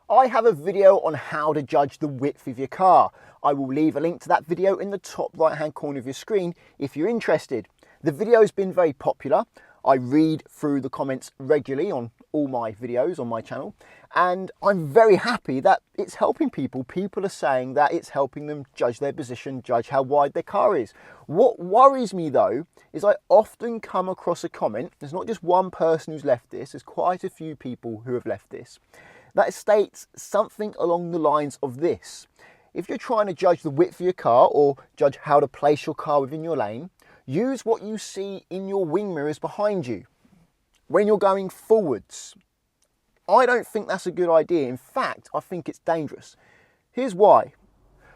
I have a video on how to judge the width of your car. I will leave a link to that video in the top right hand corner of your screen if you're interested. The video has been very popular. I read through the comments regularly on all my videos on my channel, and I'm very happy that it's helping people. People are saying that it's helping them judge their position, judge how wide their car is. What worries me though is I often come across a comment, there's not just one person who's left this, there's quite a few people who have left this, that states something along the lines of this: if you're trying to judge the width of your car or judge how to place your car within your lane, use what you see in your wing mirrors behind you when you're going forwards. I don't think that's a good idea. In fact, I think it's dangerous. Here's why.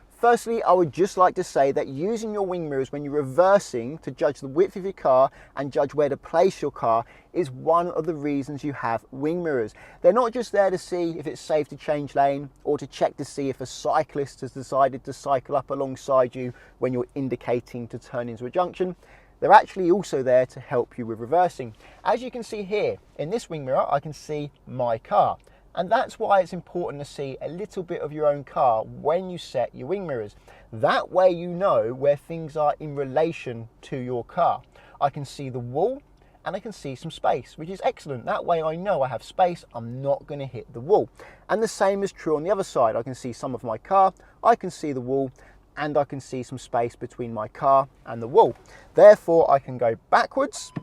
Firstly, I would just like to say that using your wing mirrors when you're reversing to judge the width of your car and judge where to place your car is one of the reasons you have wing mirrors. They're not just there to see if it's safe to change lane or to check to see if a cyclist has decided to cycle up alongside you when you're indicating to turn into a junction. They're actually also there to help you with reversing. As you can see here, in this wing mirror, I can see my car. And that's why it's important to see a little bit of your own car when you set your wing mirrors. That way you know where things are in relation to your car. I can see the wall and I can see some space, which is excellent. That way I know I have space, I'm not going to hit the wall. And the same is true on the other side. I can see some of my car, I can see the wall, and I can see some space between my car and the wall. Therefore I can go backwards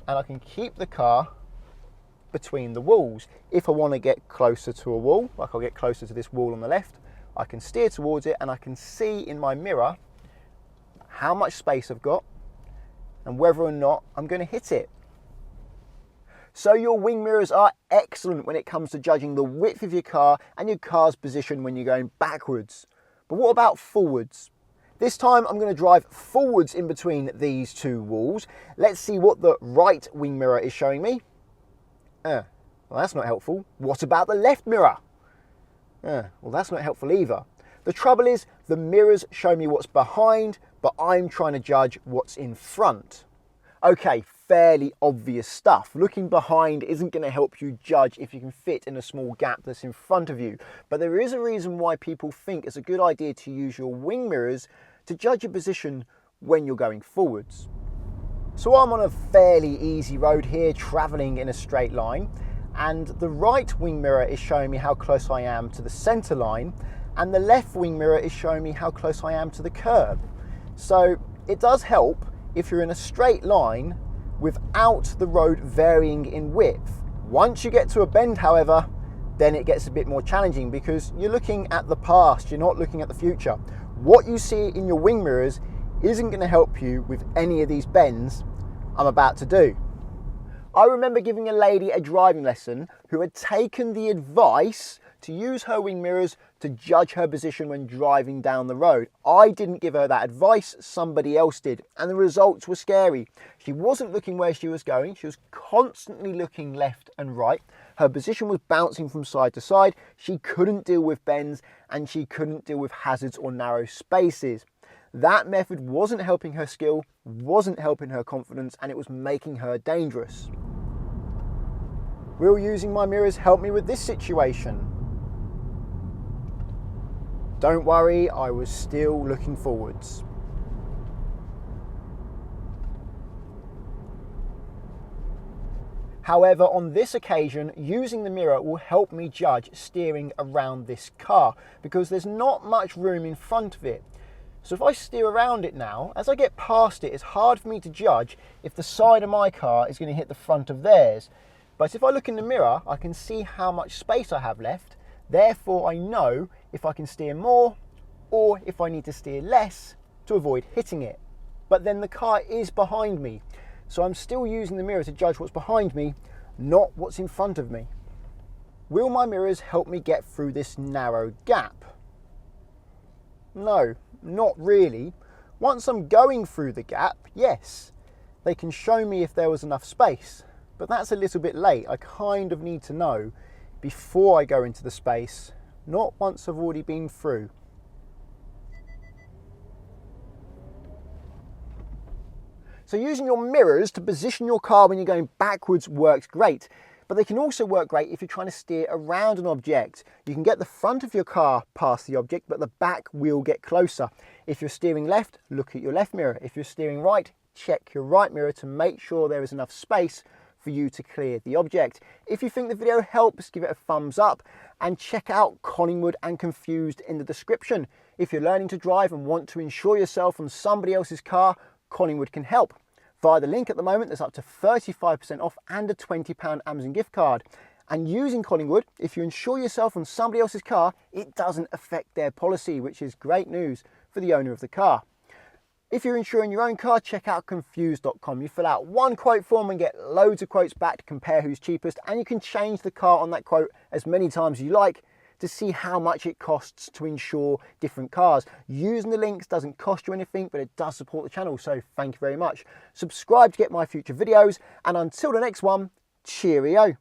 and I can keep the car between the walls. If I want to get closer to a wall, like I'll get closer to this wall on the left, I can steer towards it and I can see in my mirror how much space I've got and whether or not I'm going to hit it. So your wing mirrors are excellent when it comes to judging the width of your car and your car's position when you're going backwards. But what about forwards? This time I'm going to drive forwards in between these two walls. Let's see what the right wing mirror is showing me. Well, that's not helpful. What about the left mirror? Well, that's not helpful either. The trouble is, the mirrors show me what's behind, but I'm trying to judge what's in front. Okay, fairly obvious stuff. Looking behind isn't going to help you judge if you can fit in a small gap that's in front of you. But there is a reason why people think it's a good idea to use your wing mirrors to judge your position when you're going forwards. So I'm on a fairly easy road here, traveling in a straight line, and the right wing mirror is showing me how close I am to the center line, and the left wing mirror is showing me how close I am to the curb. So it does help if you're in a straight line without the road varying in width. Once you get to a bend, however, then it gets a bit more challenging because you're looking at the past, you're not looking at the future. What you see in your wing mirrors isn't going to help you with any of these bends I'm about to do. I remember giving a lady a driving lesson who had taken the advice to use her wing mirrors to judge her position when driving down the road. I didn't give her that advice, somebody else did, and the results were scary. She wasn't looking where she was going, she was constantly looking left and right. Her position was bouncing from side to side, she couldn't deal with bends, and she couldn't deal with hazards or narrow spaces. That method wasn't helping her skill, wasn't helping her confidence, and it was making her dangerous. Will using my mirrors help me with this situation? Don't worry, I was still looking forwards. However, on this occasion, using the mirror will help me judge steering around this car because there's not much room in front of it. So if I steer around it now, as I get past it, it's hard for me to judge if the side of my car is going to hit the front of theirs. But if I look in the mirror, I can see how much space I have left. Therefore, I know if I can steer more or if I need to steer less to avoid hitting it. But then the car is behind me. So I'm still using the mirror to judge what's behind me, not what's in front of me. Will my mirrors help me get through this narrow gap? No, not really. Once I'm going through the gap, yes, they can show me if there was enough space, but that's a little bit late. I kind of need to know before I go into the space, not once I've already been through. So using your mirrors to position your car when you're going backwards works great. But they can also work great if you're trying to steer around an object. You can get the front of your car past the object, but the back will get closer. If you're steering left, look at your left mirror. If you're steering right, check your right mirror to make sure there is enough space for you to clear the object. If you think the video helps, give it a thumbs up and check out Collingwood and Confused in the description. If you're learning to drive and want to insure yourself on somebody else's car, Collingwood can help. Via the link at the moment, there's up to 35% off and a £20 Amazon gift card. And using Collingwood, if you insure yourself on somebody else's car, it doesn't affect their policy, which is great news for the owner of the car. If you're insuring your own car, check out confused.com. You fill out one quote form and get loads of quotes back to compare who's cheapest, and you can change the car on that quote as many times as you like to see how much it costs to insure different cars. Using the links doesn't cost you anything, but it does support the channel, so thank you very much. Subscribe to get my future videos, and until the next one, cheerio.